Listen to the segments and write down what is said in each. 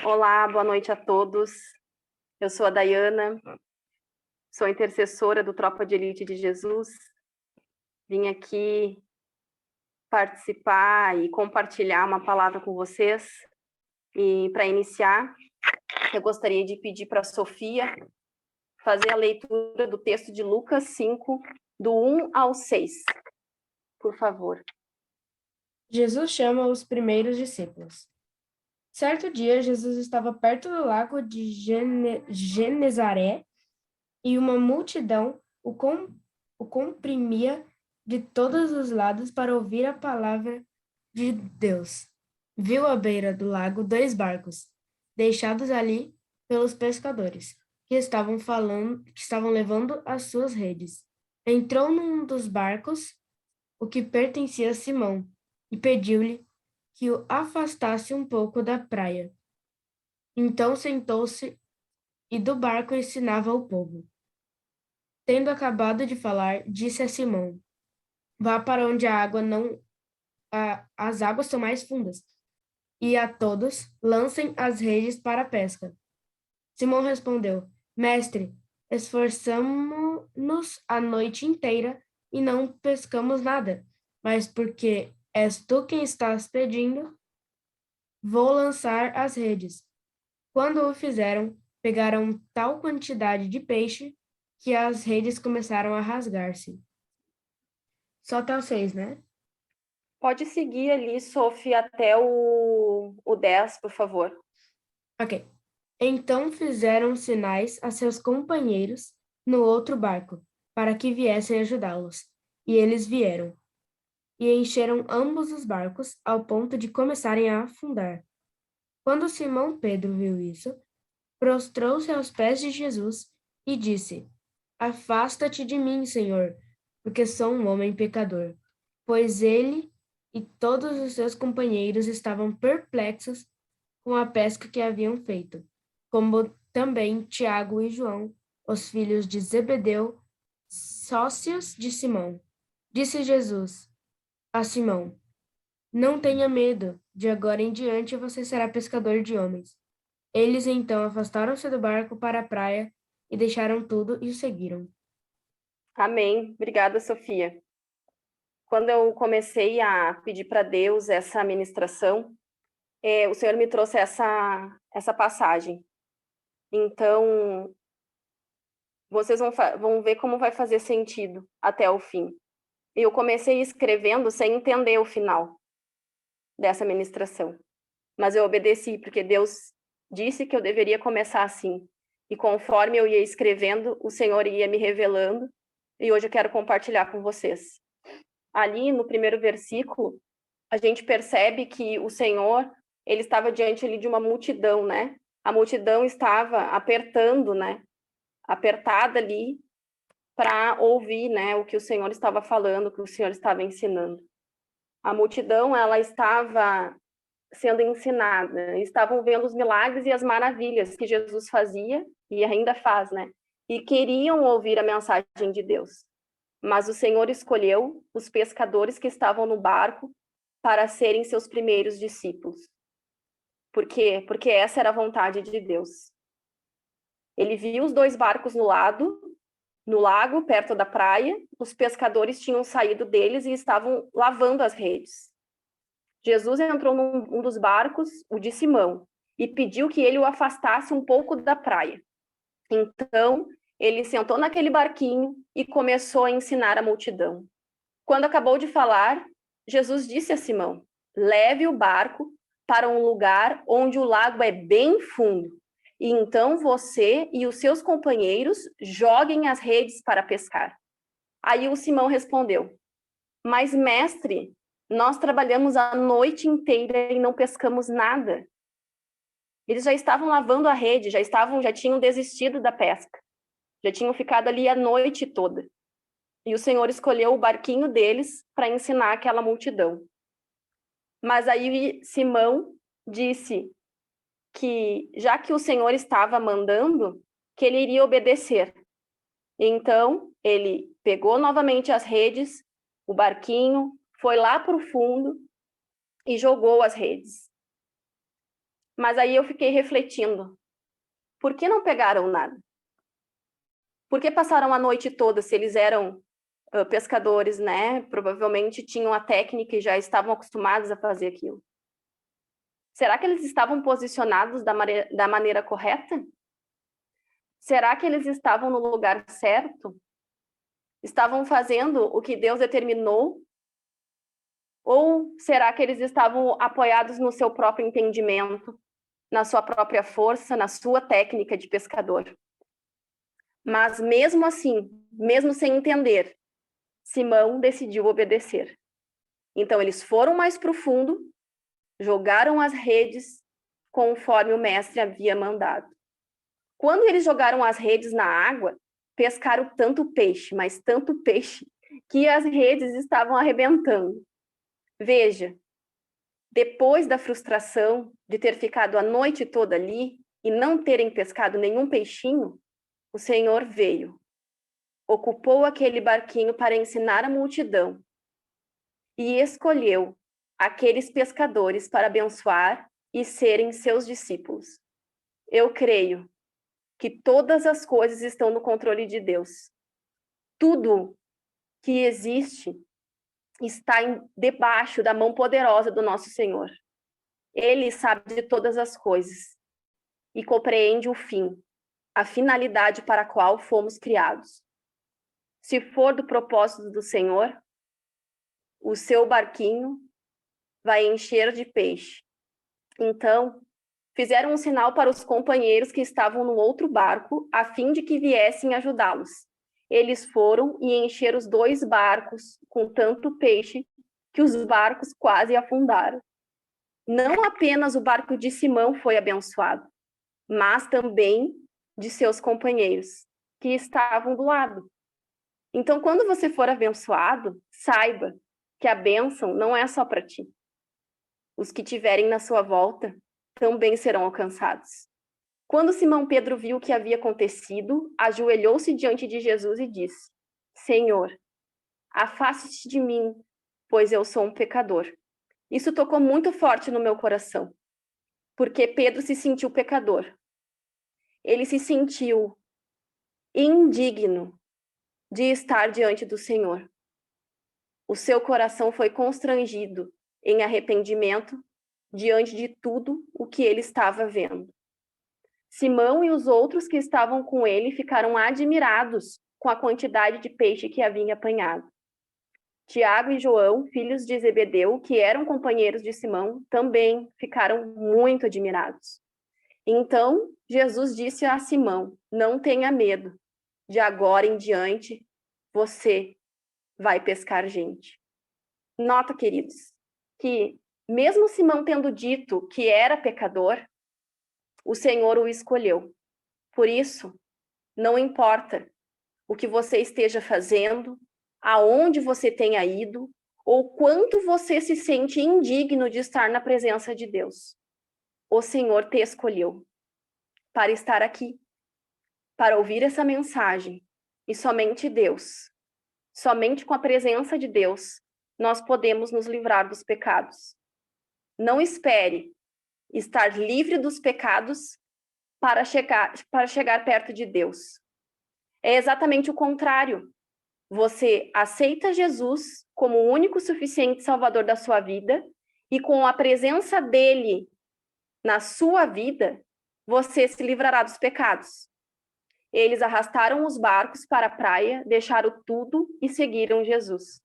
Olá, boa noite a todos. Eu sou a Dayana, sou intercessora do Tropa de Elite de Jesus. Vim aqui participar e compartilhar uma palavra com vocês. E para iniciar, eu gostaria de pedir para a Sofia fazer a leitura do texto de Lucas 5, do 1 ao 6. Por favor. Jesus chama os primeiros discípulos. Certo dia, Jesus estava perto do lago de Genezaré e uma multidão o comprimia de todos os lados para ouvir a palavra de Deus. Viu à beira do lago 2 barcos, deixados ali pelos pescadores, que estavam levando as suas redes. Entrou num dos barcos, o que pertencia a Simão, e pediu-lhe que o afastasse um pouco da praia. Então sentou-se e do barco ensinava ao povo. Tendo acabado de falar, disse a Simão: Vá para onde as águas são mais fundas, e a todos lancem as redes para a pesca. Simão respondeu: Mestre, esforçamo-nos a noite inteira e não pescamos nada, mas porque és tu quem estás pedindo, vou lançar as redes. Quando o fizeram, pegaram tal quantidade de peixe que as redes começaram a rasgar-se. Só até o 6, né? Pode seguir ali, Sofia, até o 10, por favor. Ok. Então fizeram sinais a seus companheiros no outro barco, para que viessem ajudá-los. E eles vieram. E encheram ambos os barcos, ao ponto de começarem a afundar. Quando Simão Pedro viu isso, prostrou-se aos pés de Jesus e disse: Afasta-te de mim, Senhor, porque sou um homem pecador. Pois ele e todos os seus companheiros estavam perplexos com a pesca que haviam feito, como também Tiago e João, os filhos de Zebedeu, sócios de Simão. Disse Jesus a Simão: Não tenha medo, de agora em diante você será pescador de homens. Eles então afastaram-se do barco para a praia e deixaram tudo e o seguiram. Amém. Obrigada, Sofia. Quando eu comecei a pedir para Deus essa ministração, o Senhor me trouxe essa passagem. Então, vocês vão ver como vai fazer sentido até o fim. E eu comecei escrevendo sem entender o final dessa ministração. Mas eu obedeci, porque Deus disse que eu deveria começar assim. E conforme eu ia escrevendo, o Senhor ia me revelando. E hoje eu quero compartilhar com vocês. Ali no primeiro versículo, a gente percebe que o Senhor, ele estava diante ali de uma multidão, né? A multidão estava apertando, né? Apertada ali para ouvir, né, o que o Senhor estava falando, o que o Senhor estava ensinando. A multidão, ela estava sendo ensinada, estavam vendo os milagres e as maravilhas que Jesus fazia e ainda faz, né? E queriam ouvir a mensagem de Deus. Mas o Senhor escolheu os pescadores que estavam no barco para serem seus primeiros discípulos. Por quê? Porque essa era a vontade de Deus. Ele viu os 2 barcos no lago, perto da praia. Os pescadores tinham saído deles e estavam lavando as redes. Jesus entrou num dos barcos, o de Simão, e pediu que ele o afastasse um pouco da praia. Então, ele sentou naquele barquinho e começou a ensinar a multidão. Quando acabou de falar, Jesus disse a Simão: leve o barco para um lugar onde o lago é bem fundo, e então você e os seus companheiros joguem as redes para pescar. Aí o Simão respondeu: mas, mestre, nós trabalhamos a noite inteira e não pescamos nada. Eles já estavam lavando a rede, já tinham desistido da pesca. Já tinham ficado ali a noite toda. E o Senhor escolheu o barquinho deles para ensinar aquela multidão. Mas aí Simão disse que, já que o Senhor estava mandando, que ele iria obedecer. Então, ele pegou novamente as redes, o barquinho, foi lá para o fundo e jogou as redes. Mas aí eu fiquei refletindo, por que não pegaram nada? Por que passaram a noite toda, se eles eram pescadores, né? Provavelmente tinham a técnica e já estavam acostumados a fazer aquilo. Será que eles estavam posicionados da maneira correta? Será que eles estavam no lugar certo? Estavam fazendo o que Deus determinou? Ou será que eles estavam apoiados no seu próprio entendimento, na sua própria força, na sua técnica de pescador? Mas mesmo assim, mesmo sem entender, Simão decidiu obedecer. Então eles foram mais profundo, jogaram as redes conforme o mestre havia mandado. Quando eles jogaram as redes na água, pescaram tanto peixe, mas tanto peixe, que as redes estavam arrebentando. Veja, depois da frustração de ter ficado a noite toda ali e não terem pescado nenhum peixinho, o Senhor veio, ocupou aquele barquinho para ensinar a multidão e escolheu aqueles pescadores para abençoar e serem seus discípulos. Eu creio que todas as coisas estão no controle de Deus. Tudo que existe está debaixo da mão poderosa do nosso Senhor. Ele sabe de todas as coisas e compreende o fim, a finalidade para a qual fomos criados. Se for do propósito do Senhor, o seu barquinho vai encher de peixe. Então, fizeram um sinal para os companheiros que estavam no outro barco, a fim de que viessem ajudá-los. Eles foram e encheram os 2 barcos com tanto peixe que os barcos quase afundaram. Não apenas o barco de Simão foi abençoado, mas também de seus companheiros, que estavam do lado. Então, quando você for abençoado, saiba que a bênção não é só para ti. Os que tiverem na sua volta também serão alcançados. Quando Simão Pedro viu o que havia acontecido, ajoelhou-se diante de Jesus e disse: Senhor, afaste-te de mim, pois eu sou um pecador. Isso tocou muito forte no meu coração, porque Pedro se sentiu pecador. Ele se sentiu indigno de estar diante do Senhor. O seu coração foi constrangido em arrependimento diante de tudo o que ele estava vendo. Simão e os outros que estavam com ele ficaram admirados com a quantidade de peixe que havia apanhado. Tiago e João, filhos de Zebedeu, que eram companheiros de Simão, também ficaram muito admirados. Então, Jesus disse a Simão: não tenha medo, de agora em diante, você vai pescar gente. Nota, queridos, que mesmo Simão tendo dito que era pecador, o Senhor o escolheu. Por isso, não importa o que você esteja fazendo, aonde você tenha ido, ou quanto você se sente indigno de estar na presença de Deus. O Senhor te escolheu para estar aqui, para ouvir essa mensagem, e somente Deus, somente com a presença de Deus, nós podemos nos livrar dos pecados. Não espere estar livre dos pecados para chegar perto de Deus. É exatamente o contrário. Você aceita Jesus como o único suficiente Salvador da sua vida e com a presença dele na sua vida, você se livrará dos pecados. Eles arrastaram os barcos para a praia, deixaram tudo e seguiram Jesus.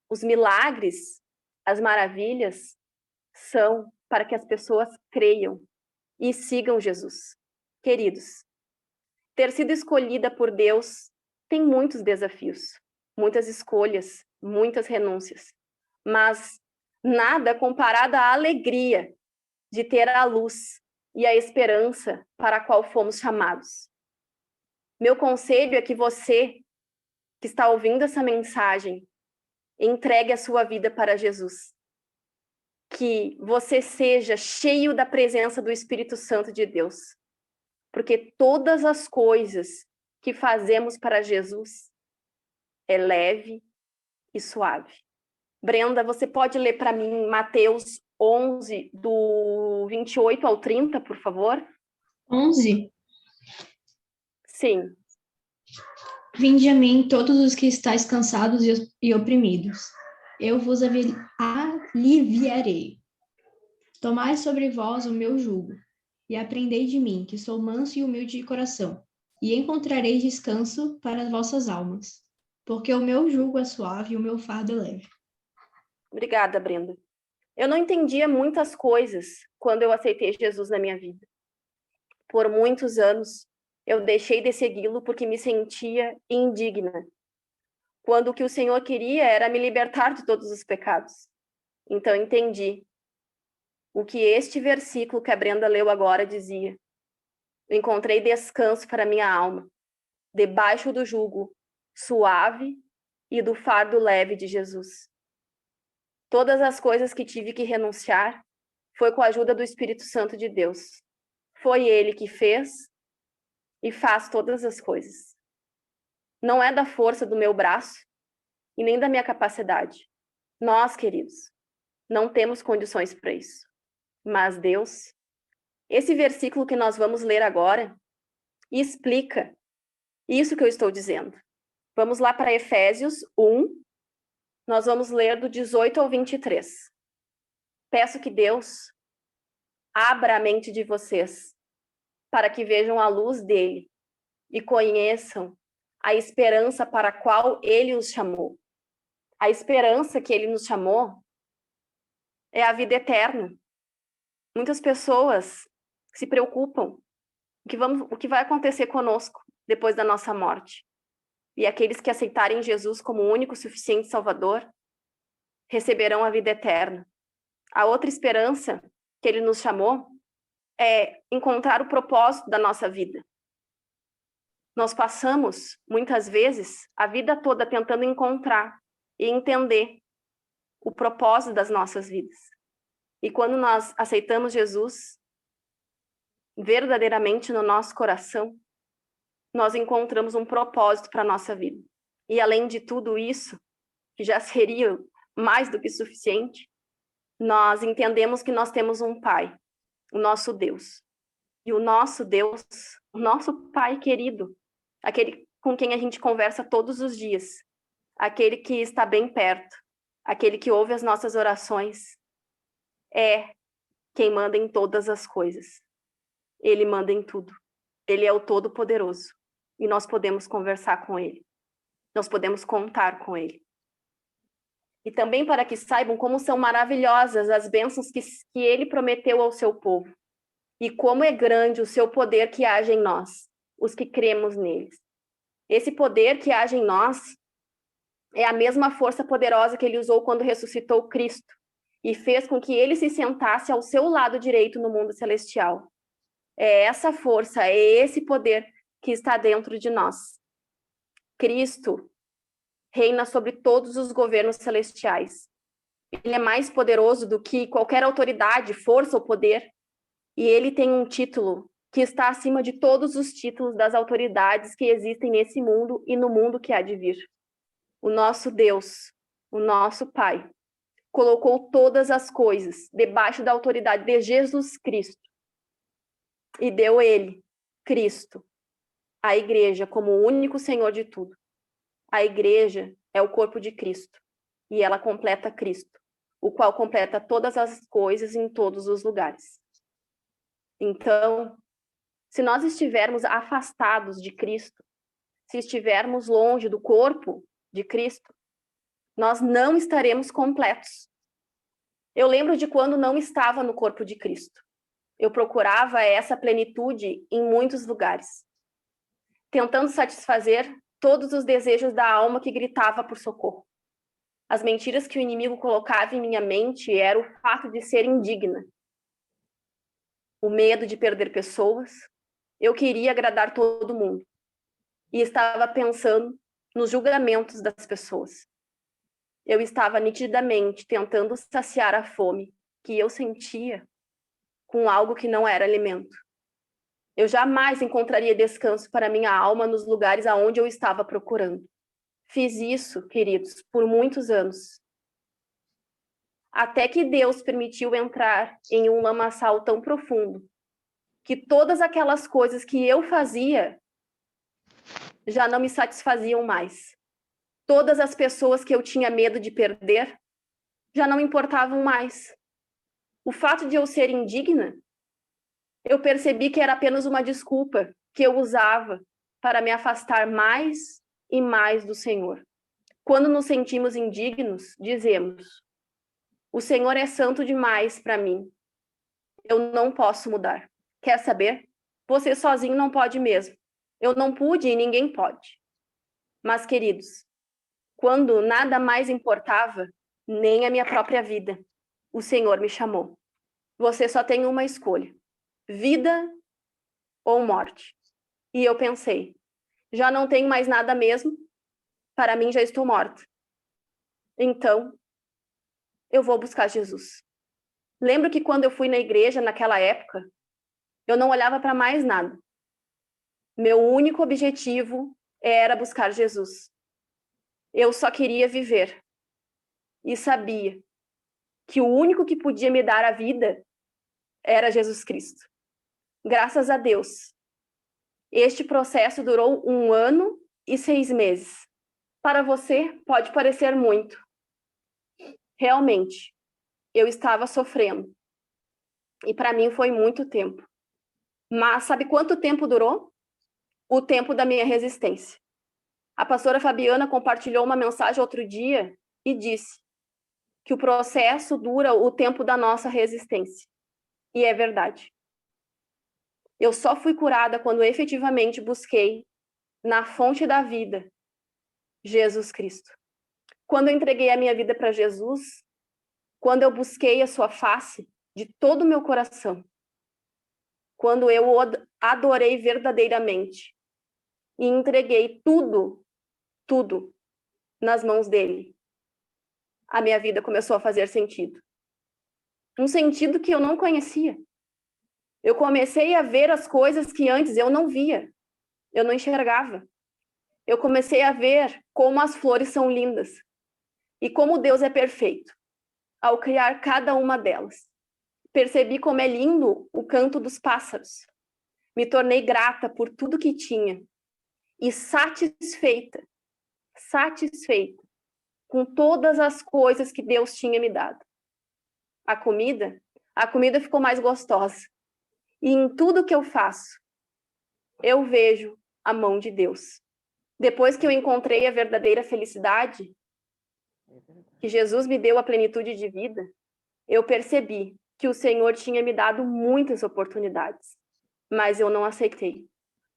Os milagres, as maravilhas, são para que as pessoas creiam e sigam Jesus. Queridos, ter sido escolhida por Deus tem muitos desafios, muitas escolhas, muitas renúncias, mas nada comparado à alegria de ter a luz e a esperança para a qual fomos chamados. Meu conselho é que você, que está ouvindo essa mensagem, entregue a sua vida para Jesus. que você seja cheio da presença do Espírito Santo de Deus. Porque todas as coisas que fazemos para Jesus é leve e suave. Brenda, você pode ler para mim Mateus 11, do 28 ao 30, por favor? 11. Sim. Vinde a mim todos os que estáis cansados e oprimidos. Eu vos aliviarei. Tomai sobre vós o meu jugo, e aprendei de mim, que sou manso e humilde de coração, e encontrareis descanso para as vossas almas. Porque o meu jugo é suave e o meu fardo é leve. Obrigada, Brenda. Eu não entendia muitas coisas quando eu aceitei Jesus na minha vida. Por muitos anos, eu deixei de segui-lo porque me sentia indigna, quando o que o Senhor queria era me libertar de todos os pecados. Então entendi o que este versículo que a Brenda leu agora dizia. Eu encontrei descanso para minha alma, debaixo do jugo suave e do fardo leve de Jesus. Todas as coisas que tive que renunciar foi com a ajuda do Espírito Santo de Deus. Foi Ele que fez e faz todas as coisas. Não é da força do meu braço e nem da minha capacidade. Nós, queridos, não temos condições para isso. Mas Deus, esse versículo que nós vamos ler agora, explica isso que eu estou dizendo. Vamos lá para Efésios 1, nós vamos ler do 18 ao 23. Peço que Deus abra a mente de vocês para que vejam a luz dele e conheçam a esperança para a qual ele os chamou. A esperança que ele nos chamou é a vida eterna. Muitas pessoas se preocupam o que vai acontecer conosco depois da nossa morte. E aqueles que aceitarem Jesus como o único suficiente Salvador receberão a vida eterna. A outra esperança que ele nos chamou é encontrar o propósito da nossa vida. Nós passamos, muitas vezes, a vida toda tentando encontrar e entender o propósito das nossas vidas. E quando nós aceitamos Jesus verdadeiramente no nosso coração, nós encontramos um propósito para a nossa vida. E além de tudo isso, que já seria mais do que suficiente, nós entendemos que nós temos um Pai, o nosso Deus. E o nosso Deus, o nosso Pai querido, aquele com quem a gente conversa todos os dias, aquele que está bem perto, aquele que ouve as nossas orações, é quem manda em todas as coisas. Ele manda em tudo. Ele é o Todo-Poderoso. E nós podemos conversar com ele. Nós podemos contar com ele. E também para que saibam como são maravilhosas as bênçãos que ele prometeu ao seu povo. E como é grande o seu poder que age em nós, os que cremos neles. Esse poder que age em nós é a mesma força poderosa que ele usou quando ressuscitou Cristo e fez com que ele se sentasse ao seu lado direito no mundo celestial. É essa força, é esse poder que está dentro de nós. Cristo reina sobre todos os governos celestiais. Ele é mais poderoso do que qualquer autoridade, força ou poder. E ele tem um título que está acima de todos os títulos das autoridades que existem nesse mundo e no mundo que há de vir. O nosso Deus, o nosso Pai, colocou todas as coisas debaixo da autoridade de Jesus Cristo e deu ele, Cristo, a igreja como o único Senhor de tudo. A igreja é o corpo de Cristo e ela completa Cristo, o qual completa todas as coisas em todos os lugares. Então, se nós estivermos afastados de Cristo, se estivermos longe do corpo de Cristo, nós não estaremos completos. Eu lembro de quando não estava no corpo de Cristo. Eu procurava essa plenitude em muitos lugares, tentando satisfazer todos os desejos da alma que gritava por socorro. As mentiras que o inimigo colocava em minha mente era o fato de ser indigna, o medo de perder pessoas. Eu queria agradar todo mundo e estava pensando nos julgamentos das pessoas. Eu estava nitidamente tentando saciar a fome que eu sentia com algo que não era alimento. Eu jamais encontraria descanso para minha alma nos lugares aonde eu estava procurando. Fiz isso, queridos, por muitos anos. Até que Deus permitiu entrar em um lamaçal tão profundo que todas aquelas coisas que eu fazia já não me satisfaziam mais. Todas as pessoas que eu tinha medo de perder já não me importavam mais. O fato de eu ser indigna, eu percebi que era apenas uma desculpa que eu usava para me afastar mais e mais do Senhor. Quando nos sentimos indignos, dizemos: o Senhor é santo demais para mim. Eu não posso mudar. Quer saber? Você sozinho não pode mesmo. Eu não pude e ninguém pode. Mas, queridos, quando nada mais importava, nem a minha própria vida, o Senhor me chamou. Você só tem uma escolha: vida ou morte. E eu pensei, já não tenho mais nada mesmo, para mim já estou morta. Então, eu vou buscar Jesus. Lembro que quando eu fui na igreja naquela época, eu não olhava para mais nada. Meu único objetivo era buscar Jesus. Eu só queria viver. E sabia que o único que podia me dar a vida era Jesus Cristo. Graças a Deus. Este processo durou 1 ano e 6 meses. Para você, pode parecer muito. Realmente, eu estava sofrendo. E para mim foi muito tempo. Mas sabe quanto tempo durou? O tempo da minha resistência. A pastora Fabiana compartilhou uma mensagem outro dia e disse que o processo dura o tempo da nossa resistência. E é verdade. Eu só fui curada quando efetivamente busquei na fonte da vida, Jesus Cristo. Quando eu entreguei a minha vida para Jesus, quando eu busquei a sua face de todo o meu coração, quando eu o adorei verdadeiramente e entreguei tudo nas mãos dele, a minha vida começou a fazer sentido. Um sentido que eu não conhecia. Eu comecei a ver as coisas que antes eu não via, eu não enxergava. Eu comecei a ver como as flores são lindas e como Deus é perfeito ao criar cada uma delas. Percebi como é lindo o canto dos pássaros. Me tornei grata por tudo que tinha e satisfeita com todas as coisas que Deus tinha me dado. A comida ficou mais gostosa. E em tudo que eu faço, eu vejo a mão de Deus. Depois que eu encontrei a verdadeira felicidade, que Jesus me deu a plenitude de vida, eu percebi que o Senhor tinha me dado muitas oportunidades, mas eu não aceitei.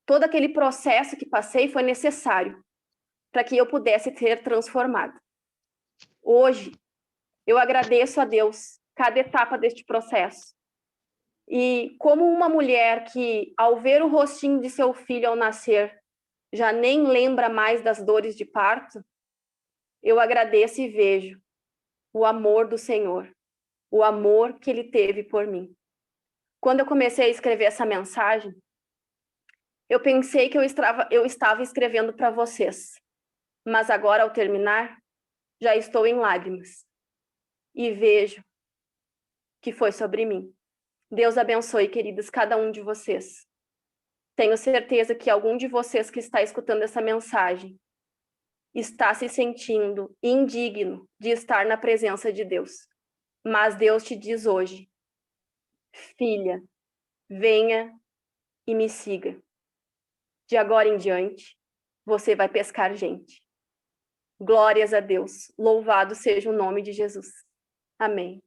Todo aquele processo que passei foi necessário para que eu pudesse ser transformada. Hoje, eu agradeço a Deus cada etapa deste processo. E como uma mulher que, ao ver o rostinho de seu filho ao nascer, já nem lembra mais das dores de parto, eu agradeço e vejo o amor do Senhor, o amor que Ele teve por mim. Quando eu comecei a escrever essa mensagem, eu pensei que eu estava escrevendo para vocês, mas agora, ao terminar, já estou em lágrimas e vejo que foi sobre mim. Deus abençoe, queridos, cada um de vocês. Tenho certeza que algum de vocês que está escutando essa mensagem está se sentindo indigno de estar na presença de Deus. Mas Deus te diz hoje: filha, venha e me siga. De agora em diante, você vai pescar gente. Glórias a Deus. Louvado seja o nome de Jesus. Amém.